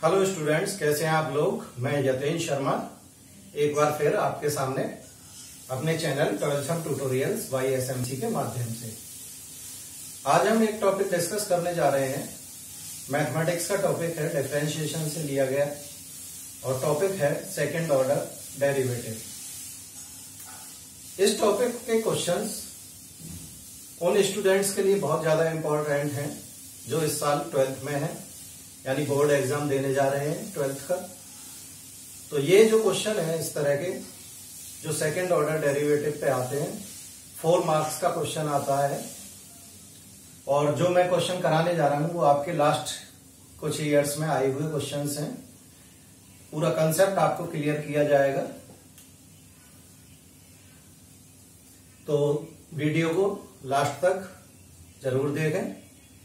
Hello students, कैसे हैं आप लोग। मैं यतेश शर्मा एक बार फिर आपके सामने अपने चैनल ट्वेल्थ ट्यूटोरियल्स YSMC के माध्यम से आज हम एक टॉपिक डिस्कस करने जा रहे हैं। मैथमेटिक्स का टॉपिक है, डिफरेंशिएशन से लिया गया और टॉपिक है सेकंड ऑर्डर डेरिवेटिव। इस टॉपिक के क्वेश्चंस उन स्टूडेंट्स के लिए बहुत ज्यादा इंपॉर्टेंट हैं जो इस साल 12th में है, यानी बोर्ड एग्जाम देने जा रहे हैं 12th का। तो ये जो क्वेश्चन है इस तरह के जो सेकंड ऑर्डर डेरिवेटिव पे आते हैं, 4 मार्क्स का क्वेश्चन आता है और जो मैं क्वेश्चन कराने जा रहा हूं वो आपके लास्ट कुछ ईयर्स में आए हुए क्वेश्चंस हैं। पूरा कंसेप्ट आपको क्लियर किया जाएगा, तो वीडियो को लास्ट तक जरूर देखें।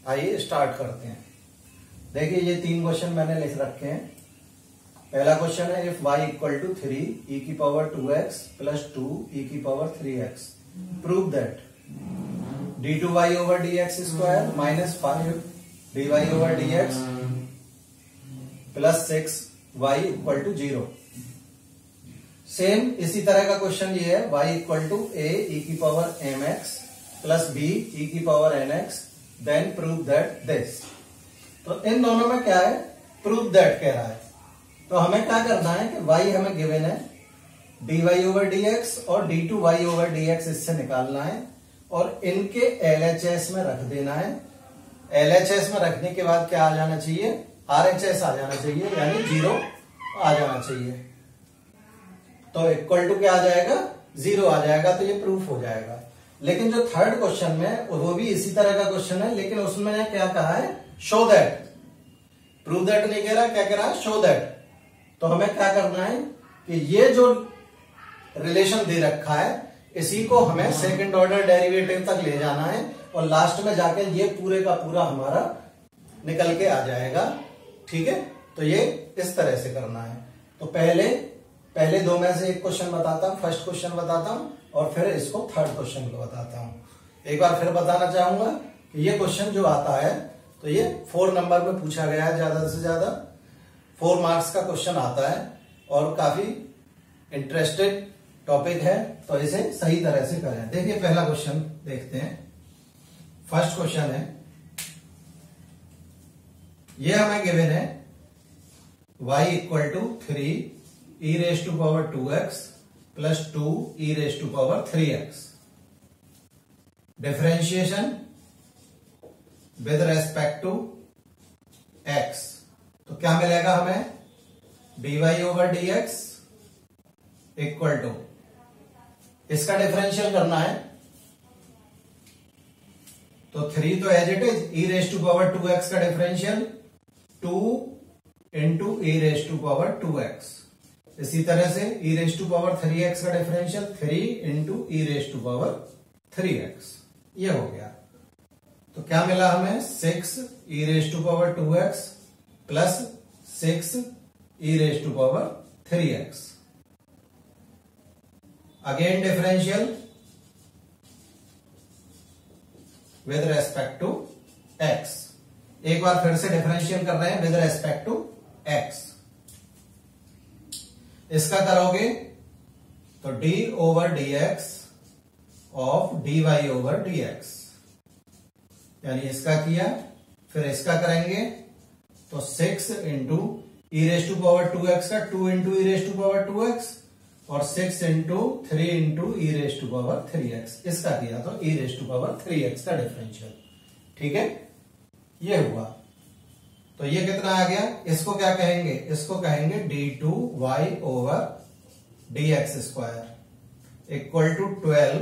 आइए स्टार्ट करते हैं। देखिए ये 3 क्वेश्चन मैंने लिख रखे हैं। पहला क्वेश्चन है, if y equal to 3 e की पावर 2x प्लस 2 e की power 3x prove that d2y over dx square minus 5 dy over dx plus 6y equal to 0। Same इसी तरह का क्वेश्चन ये है, y equal to a e की power mx plus b e की power nx then prove that this. तो इन दोनों में क्या है, प्रूव दैट कह रहा है। तो हमें क्या करना है कि y हमें गिवन है, dy ओवर dx और d2y ओवर dx इससे निकालना है और इनके LHS में रख देना है। LHS में रखने के बाद क्या आ जाना चाहिए, RHS आ जाना चाहिए, यानी 0 आ जाना चाहिए। तो इक्वल टू क्या आ जाएगा, 0 आ जाएगा, तो ये प्रूफ हो जाएगा। लेकिन जो थर्ड क्वेश्चन में वो भी इसी तरह का क्वेश्चन है, लेकिन उसमें क्या कहा है, शो दैट। प्रूव दैट नहीं कह रहा, क्या कह रहा है, शो दैट। तो हमें क्या करना है कि ये जो रिलेशन दे रखा है इसी को हमें सेकंड ऑर्डर डेरिवेटिव तक ले जाना है और लास्ट में जाके ये पूरे का पूरा हमारा निकल के आ जाएगा। ठीक है, तो ये इस तरह से करना है। तो पहले 2 में से एक क्वेश्चन बताता हूं, फर्स्ट क्वेश्चन बताता हूं और फिर इसको थर्ड क्वेश्चन को बताता हूं। एक बार फिर बताना चाहूंगा कि ये क्वेश्चन जो आता है तो ये 4 नंबर में पूछा गया है, ज्यादा से ज्यादा 4 मार्क्स का क्वेश्चन आता है और काफी इंटरेस्टेड टॉपिक है, तो इसे सही तरह से करें। देखिए पहला क्वेश्चन देखते हैं। फर्स्ट क्वेश्चन है, ये हमें गिवन है y equal to 3 e raise to power 2x plus 2 e raise to power 3x। Differentiation with respect to x, तो क्या मिलेगा हमें, dy over dx equal to, इसका डिफरेंशियल करना है तो 3 तो as it is, e raise to power 2x का differential 2 into e raise to power 2x। इसी तरह से e raise to power 3x का differential 3 into e raise to power 3x। ये हो गया। तो क्या मिला हमें, 6 e raise to power 2x plus 6 e raise to power 3x। Again differential with respect to x। एक बार फिर से डिफरेंशियल कर रहे हैं विद रेस्पेक्ट टू x। इसका करोगे तो d over dx of dy over dx, यानी इसका किया, फिर इसका करेंगे तो 6 into e raise to power 2x का 2 into e raise to power 2x और 6 into 3 into e raise to power 3x। इसका किया तो ई रेज टू पावर 3x का डिफरेंशियल। ठीक है, ये हुआ। तो ये कितना आ गया, इसको क्या कहेंगे, इसको कहेंगे d2y over dx square equal to 12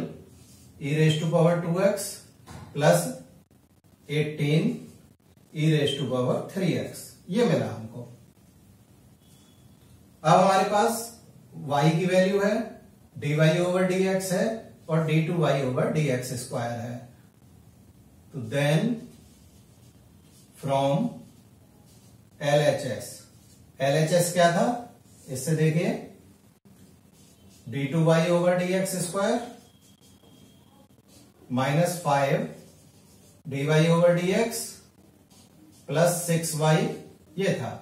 e raise to power 2x plus 18 e raise to power 3x। ये मिला हमको। अब हमारे पास y की वैल्यू है, dy ओवर dx है और d2y ओवर dx स्क्वायर है। तो देन फ्रॉम LHS क्या था, इससे देखिए d2y over dx square minus 5 dy over dx plus 6y ये था।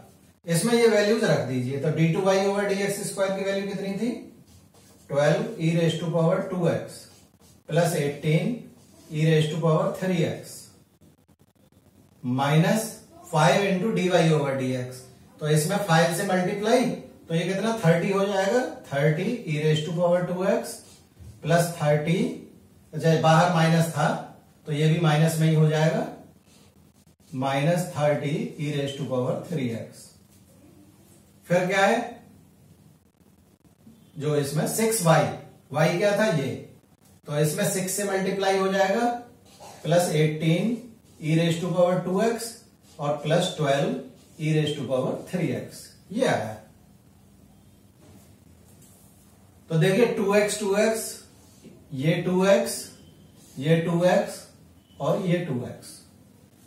इसमें ये वैल्यूज रख दीजिए। तो d2y ओवर dx स्क्वायर की वैल्यू कितनी थी? 12 e raise to power 2x plus 18 e raise to power 3x minus 5 into d y over d x. तो इसमें 5 से मल्टीप्लाई, तो ये कितना 30 हो जाएगा। 30 e raise to power 2x plus 30, अच्छा बाहर माइनस था तो ये भी माइनस में ही हो जाएगा, minus 30 e raise to power 3x। फिर क्या है जो इसमें 6y, y क्या था ये, तो इसमें 6 से मल्टीप्लाई हो जाएगा, plus 18 e raise to power 2x और plus 12 e raise to power 3x, ये आया। तो देखिए 2x 2x, ये 2x, ये 2x और ये 2x,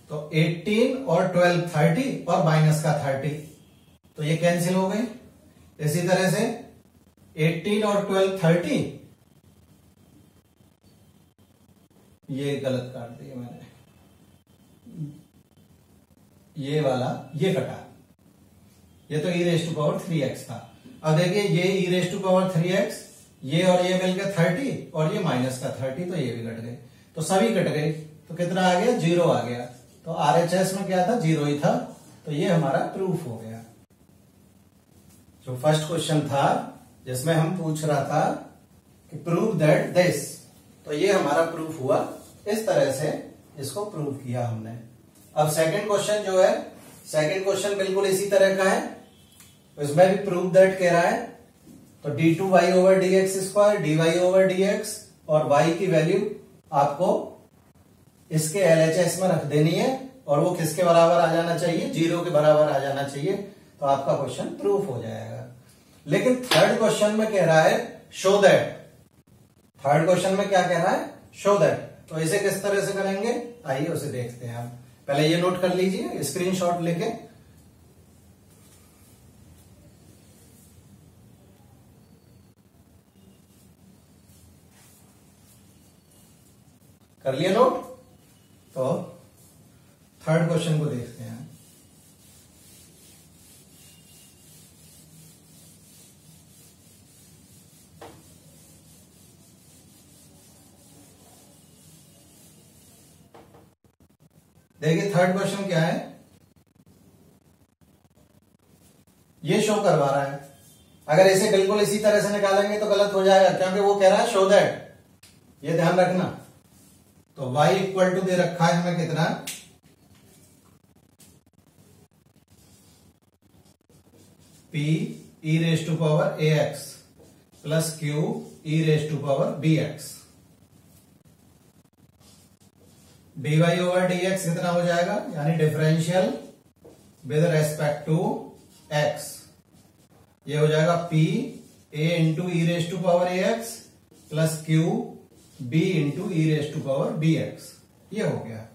तो 18 और 12 30 और माइनस का 30, तो ये कैंसिल हो गए। इसी तरह से 18 और 12 30, ये गलत काट दिया मैंने, ये वाला ये कटा, ये तो e raise to power 3x था। अब देखिए ये e raise to power 3x, ये और ये मिलकर 30 और ये माइनस का 30, तो ये भी कट गए, तो सभी कट गए, तो कितना आ गया 0 आ गया। तो RHS में क्या था 0 ही था, तो ये हमारा प्रूफ हो गया। जो फर्स्ट क्वेश्चन था जिसमें हम पूछ रहा था कि प्रूव दैट दिस, तो ये हमारा प्रूफ हुआ। इस तरह से इसको प्रूव किया हमने। अब सेकंड क्वेश्चन जो है, सेकंड क्वेश्चन बिल्कुल इसी तरह का है, इसमें भी प्रूव दैट कह रहा है। तो d2y over dx square, dy over dx और y की वैल्यू आपको इसके LHS में रख देनी है और वो किसके बराबर आ जाना चाहिए, 0 के बराबर आ जाना चाहिए, तो आपका क्वेश्चन प्रूफ हो जाएगा। लेकिन थर्ड क्वेश्चन में कह रहा है शो दैट, थर्ड क्वेश्चन में क्या कह रहा है, शो दैट। तो इसे किस तरह से करेंगे, आइए उसे देखते हैं हम। पहले ये नोट कर लीजिए स्क्रीनशॉट लेके। कर लिया नोट? तो थर्ड क्वेश्चन को देखते हैं। देखिए थर्ड क्वेश्चन क्या है, ये शो करवा रहा है। अगर इसे बिल्कुल इसी तरह से निकालेंगे तो गलत हो जाएगा, क्योंकि वो कह रहा है शो दैट, ये ध्यान रखना। तो y इक्वल टू दे रखा है हमें कितना, p e raise to power ax plus q e raise to power bx। dy over dx कितना हो जाएगा, यानी differential with respect to x, ये हो जाएगा p a into e raise to power ax plus q b into e raise to power bx, ये हो गया।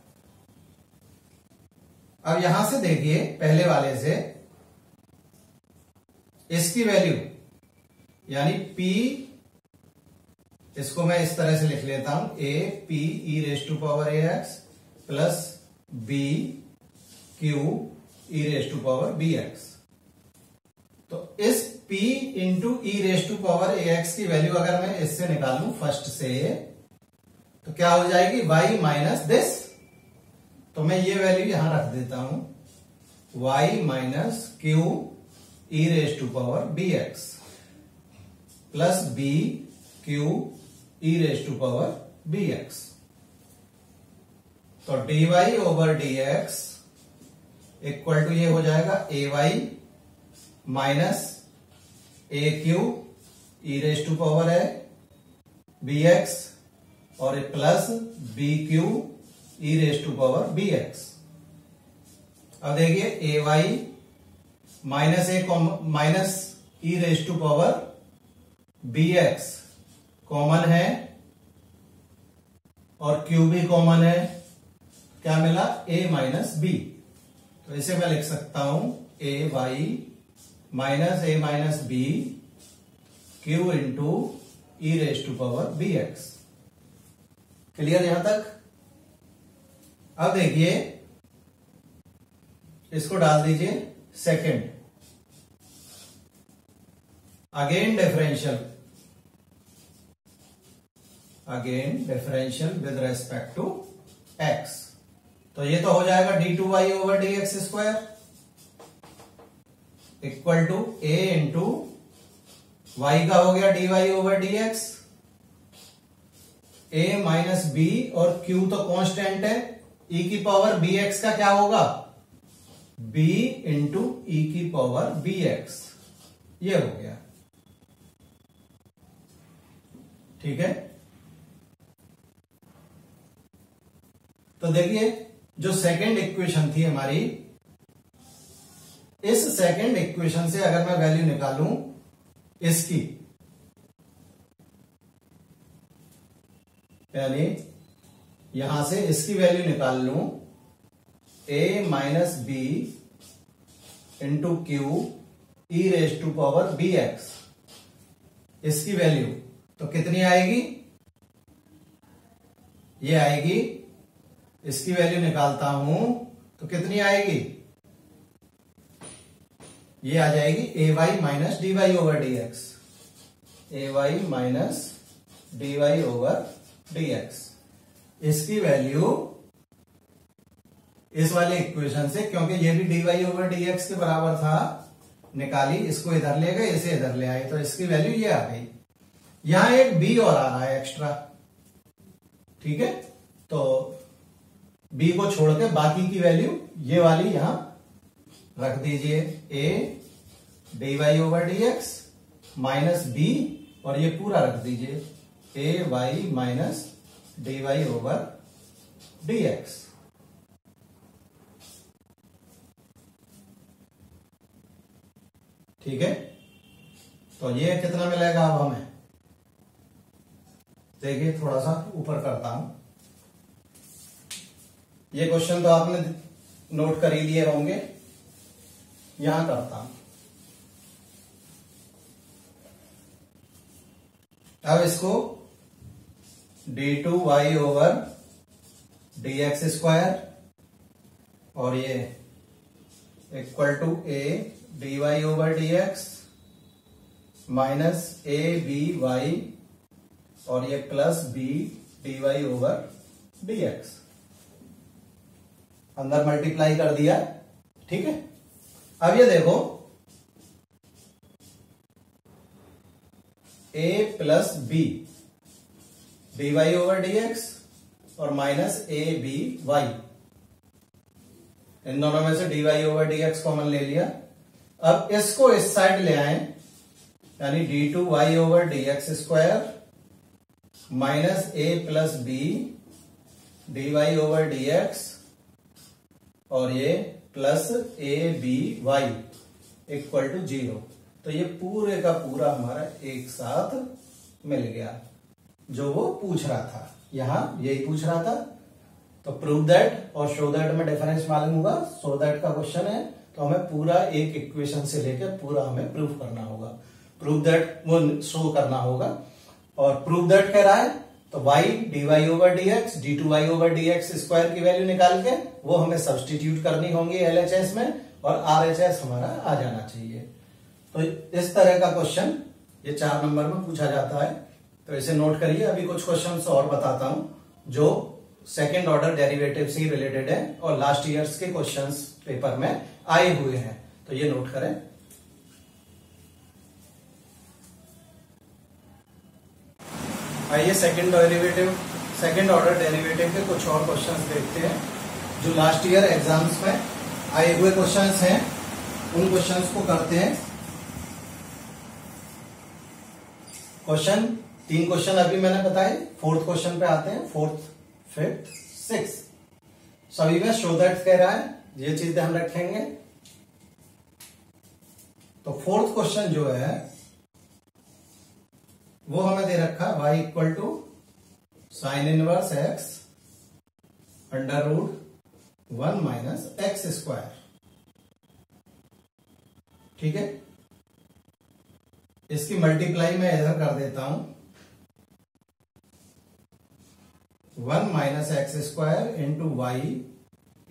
अब यहां से देखिए पहले वाले से इसकी वैल्यू, यानी p, इसको मैं इस तरह से लिख लेता हूं, a p e raise to power ax plus b q e raise to power bx। तो इस p into e raise to power ax की वैल्यू अगर मैं इससे निकालूं फर्स्ट से, तो क्या हो जाएगी y माइनस दिस। तो मैं ये वैल्यू यहां रख देता हूं, y minus q e raise to power bx plus b q e raise to power bx। तो dy over dx equal to ये हो जाएगा ay minus a q e raise to power है bx और plus b q e raise to power bx। अब देखिए ay minus minus e raise to power bx common है और q भी कॉमन है, क्या मिला a माइनस b। तो इसे मैं लिख सकता हूं ay minus b q into e raise to power bx। Clear यहां तक? अब देखिए इसको डाल दीजिए second, again differential with respect to x. तो ये तो हो जाएगा d2y over d x square equal to a into y का हो गया dy over d x, a minus b और q तो कांस्टेंट है, e की पावर bx का क्या होगा b इंटू e की पावर bx, ये हो गया। ठीक है, तो देखिए जो सेकंड इक्वेशन थी हमारी, इस सेकंड इक्वेशन से अगर मैं वैल्यू निकालूं इसकी, यानी यहां से इसकी वैल्यू निकाल लूं a minus b into q e raise to power b x, इसकी वैल्यू तो कितनी आएगी, ये आएगी, इसकी वैल्यू निकालता हूं तो कितनी आएगी, ये आ जाएगी a y minus d y over d x, a y minus d y over d x. इसकी वैल्यू इस वाले इक्वेशन से, क्योंकि ये भी d y over d x के बराबर था, निकाली, इसको इधर ले गए, इसे इधर ले आए, तो इसकी वैल्यू ये आ गई। यहां एक बी और आ रहा है एक्स्ट्रा, ठीक है, तो बी को छोड़ के बाकी की वैल्यू ये वाली यहां रख दीजिए, a d y over d x minus b, और ये पूरा रख दीजिए a y minus d y over d x. ठीक है, तो ये कितना मिलेगा अब हमें, देखिए थोड़ा सा ऊपर करता हूं, ये क्वेश्चन तो आपने नोट कर ही लिए होंगे, यहां करता हूं। अब इसको d2y over d x square और ये equal to a dy over d x minus a by और ये plus b dy over d x, अंदर मल्टीप्लाई कर दिया। ठीक है, अब ये देखो a plus b d y over d x और माइनस ए बी वाई, इन दोनों में से d y over d x common ले लिया। अब इसको इस साइड ले आए, यानी d two y over d x square minus a plus b d y over d x और ये plus a b y equal to 0। तो ये पूरे का पूरा हमारा एक साथ मिल गया, जो वो पूछ रहा था, यहां यही पूछ रहा था। तो प्रूव दैट और शो दैट में डिफरेंस मालूम होगा, शो दैट का क्वेश्चन है तो हमें पूरा एक इक्वेशन से लेकर पूरा हमें प्रूव करना होगा, प्रूव दैट वो शो करना होगा। और प्रूव दैट कह रहा है तो y d y over d x d two y over d x square की वैल्यू निकाल के वो हमें सब्सटीट्यूट करनी होंगी LHS में, और RHS हमारा आ जाना चाहिए। तो इस तरह का क्वेश्चन ये 4 नंबर में पूछा जाता है, तो इसे नोट करिए। अभी कुछ क्वेश्चंस और बताता हूं जो सेकंड ऑर्डर डेरिवेटिव से रिलेटेड है और लास्ट ईयर्स के क्वेश्चंस पेपर में आए हुए हैं, तो ये नोट करें। आइए सेकंड ऑर्डर डेरिवेटिव के कुछ और क्वेश्चंस देखते हैं जो लास्ट ईयर एग्जाम्स में आए हुए क्वेश्चंस हैं, उन क्वेश्चंस को करते हैं। क्वेश्चन 3 क्वेश्चन अभी मैंने बताए, 4th क्वेश्चन पे आते हैं, 4th, 5th, 6th सभी में शो दैट कह रहा है, ये चीज ध्यान रखेंगे। तो 4th क्वेश्चन जो है वो हमें दे रखा y equal to sine inverse x under root 1 minus x square. ठीक है, इसकी मल्टीप्लाई मैं इधर कर देता हूं, 1 minus x square into y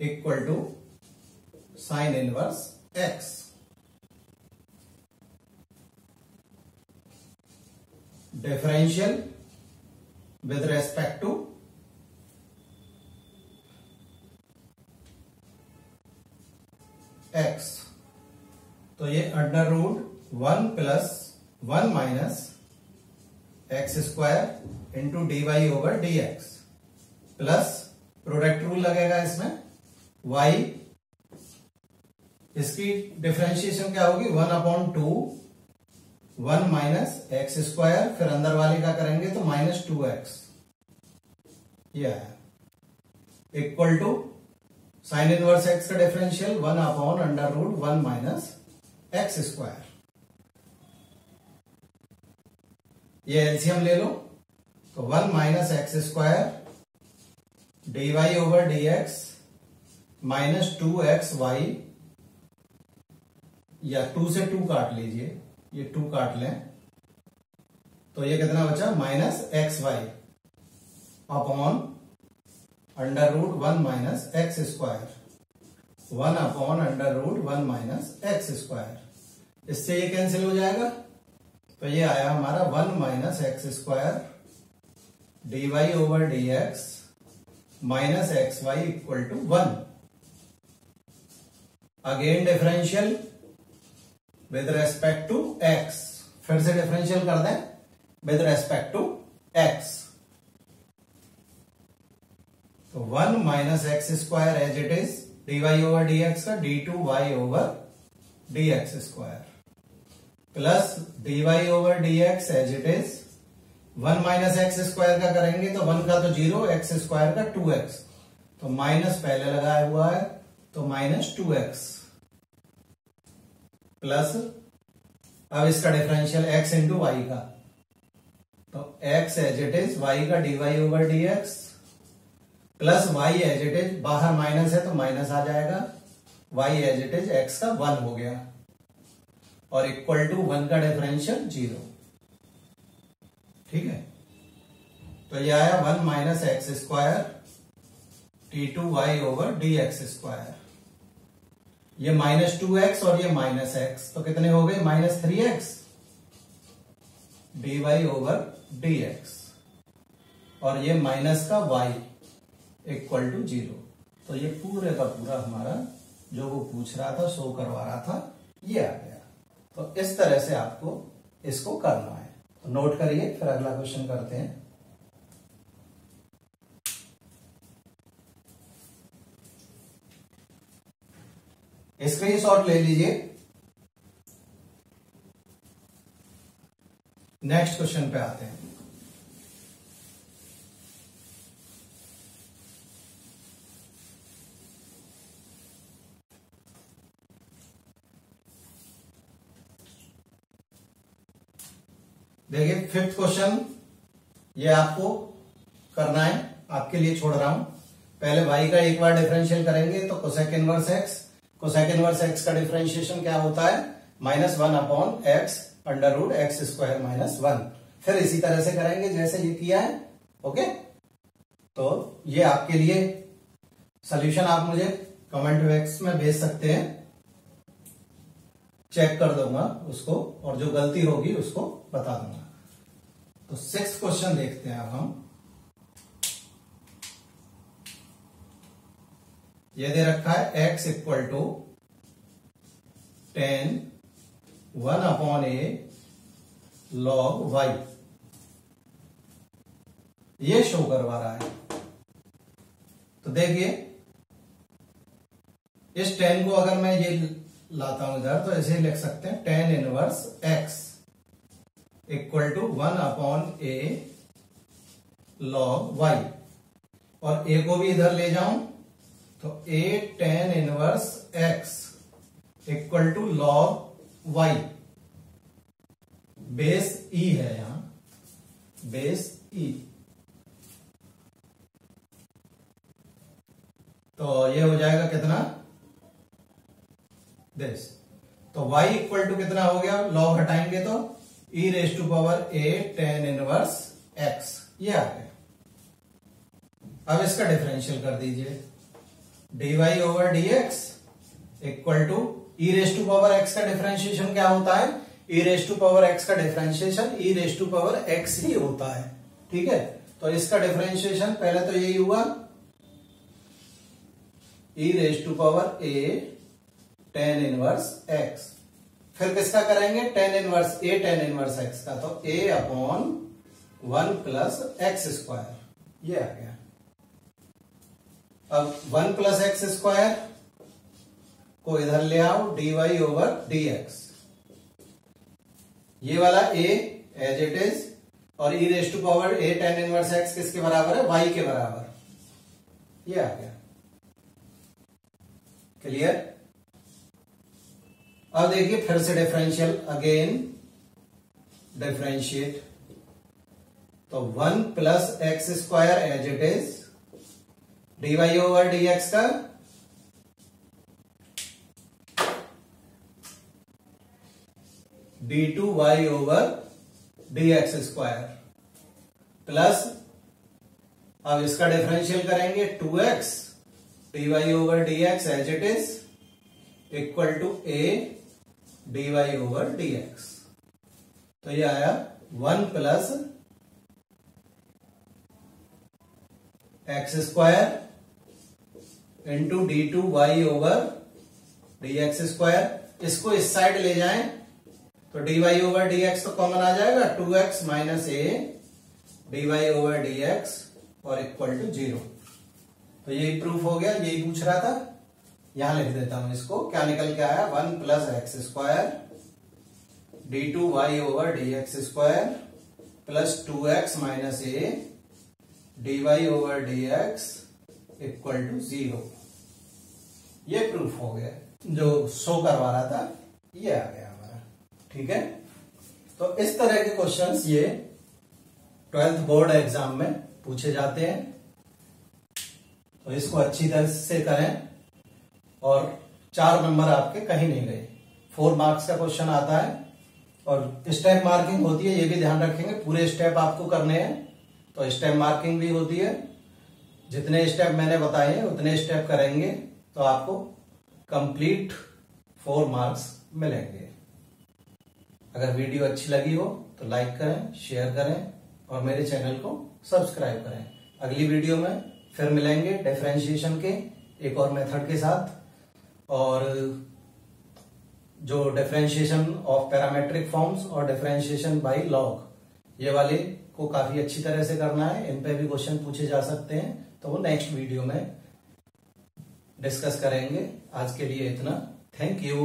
equal to sine inverse x। Differential with respect to x. तो ये under root 1 plus 1 minus x square into d y over d x plus product rule लगेगा इसमें y, इसकी differentiation क्या होगी 1/2 1 minus x square, फिर अंदर वाले का करेंगे तो -2x, यह है equal to sine inverse x का डिफरेंशियल 1/√1 माइनस एक्स स्क्वायर। ये एलसीएम ले लो तो 1 minus x square d y over d x minus 2xy, या 2 से 2 काट लीजिए, ये 2 काट लें तो ये कितना बचा -xy upon √1 minus x square, 1/√1 minus x square. इससे ये कैंसिल हो जाएगा तो ये आया हमारा 1 minus x square d y over d x minus x y equal to 1। Again differential with respect to x, फिर से डिफरेंशियल कर दें विद रेस्पेक्ट टू एक्स। तो 1 minus x square as it is d y over d x का d2y over d x square plus d y over d x as it is 1 minus x square का करेंगे तो 1 का तो 0, x square का 2x, तो minus पहले लगाया हुआ है तो -2x प्लस अब इसका डिफरेंशियल x इंटू वाई का, तो x as it is y का d y over d x plus y as it is, बाहर माइनस है तो माइनस आ जाएगा, y as it is x का 1 हो गया और इक्वल टू 1 का डिफरेंशियल 0। ठीक है, तो ये आया 1 minus x square t2y over d x square, ये -2x और ये -x, तो कितने हो गए -3x dy ओवर dx, और ये माइनस का y इक्वल टू 0। तो ये पूरे का पूरा हमारा जो वो पूछ रहा था, शो करवा रहा था, ये आ गया। तो इस तरह से आपको इसको करना है, तो नोट करिए, फिर अगला क्वेश्चन करते हैं। स्क्रीनशॉट ले लीजिए। नेक्स्ट क्वेश्चन पे आते हैं। देखिए 5th क्वेश्चन, ये आपको करना है, आपके लिए छोड़ रहा हूं। पहले y का एक बार डिफरेंशियल करेंगे तो cosec inverse x, cosec inverse x का डिफरेंशिएशन क्या होता है -1/x √x स्क्वायर -1। फिर इसी तरह से करेंगे जैसे ये किया है। ओके, तो ये आपके लिए सॉल्यूशन आप मुझे कमेंट बॉक्स में भेज सकते हैं, चेक कर दूंगा उसको, और जो गलती होगी उसको बता दूंगा। तो 6th क्वेश्चन देखते हैं अब हम। ये दे रखा है x equal to 10 1/a log y, ये शो करवा रहा है। तो देखिए इस 10 को अगर मैं ये लाता हूं इधर, तो ऐसे लिख सकते हैं 10 inverse x equal to 1/a log y, और a को भी इधर ले जाऊं तो a tan inverse x equal to log y, base e है यहां, बेस e, तो ये हो जाएगा कितना दिस। तो y इक्वल टू कितना हो गया, log हटाएंगे तो e⁻a tan इनवर्स x, ये आ गया। अब इसका डिफरेंशियल कर दीजिए, dy over dx equal to e⁻x का डिफरेंशिएशन क्या होता है e raise to power x का differentiation e raise to power x ही होता है, ठीक है। तो इसका डिफरेंशिएशन पहले तो यही हुआ e raise to power a ten inverse x, फिर किसका करेंगे टेन इनवर्स एक्स का, तो a upon 1 plus x square, ये आ गया। अब 1 प्लस एक्स स्क्वायर को इधर ले आओ, dy ओवर dx, ये वाला a एज इट इज, और e raise to power a ten inverse x किसके बराबर है, y के बराबर, ये आ गया। क्लियर। अब देखिए फिर से डिफरेंशियल, अगेन डिफरेंशिएट, तो 1 plus x square as it is, dy over dx का d2y over dx square, plus अब इसका डिफरेंशियल करेंगे 2x dy over dx as it is equal to a dy over dx, तो ये आया 1 plus x square into d2y over dx square. इसको इस side ले जाएं तो dy ओवर dx तो कॉमन आ जाएगा, 2x minus a dy over dx और इक्वल टू 0। तो यही प्रूफ हो गया, यही पूछ रहा था। यहां लिख देता हूं इसको, क्या निकल के आया, 1 plus x square d2y over dx square plus 2x minus a dy over dx equal to 0। ये प्रूफ हो गया, जो शो करवा रहा था ये आ गया हमारा, ठीक है। तो इस तरह के क्वेश्चंस ये 12th बोर्ड एग्जाम में पूछे जाते हैं, तो इसको अच्छी तरह से करें और 4 नंबर आपके कहीं नहीं गए। 4 मार्क्स का क्वेश्चन आता है और स्टेप मार्किंग होती है, ये भी ध्यान रखेंगे, पूरे स्टेप आपको करने हैं, तो स्टेप मार्किंग भी होती है। जितने स्टेप मैंने बताए हैं उतने स्टेप करेंगे तो आपको कंप्लीट 4 मार्क्स मिलेंगे। अगर वीडियो अच्छी लगी हो तो लाइक करें, शेयर करें और मेरे चैनल को सब्सक्राइब करें। अगली वीडियो में फिर मिलेंगे डिफरेंशिएशन के एक और मेथड के साथ, और जो डिफरेंशिएशन ऑफ पैरामेट्रिक फॉर्म्स और डिफरेंशिएशन बाय लॉग, ये वाले को काफी अच्छी तरह से करना है, इन पे भी क्वेश्चन पूछे जा सकते हैं, तो वो नेक्स्ट वीडियो में डिस्कस करेंगे। आज के लिए इतना, थैंक यू।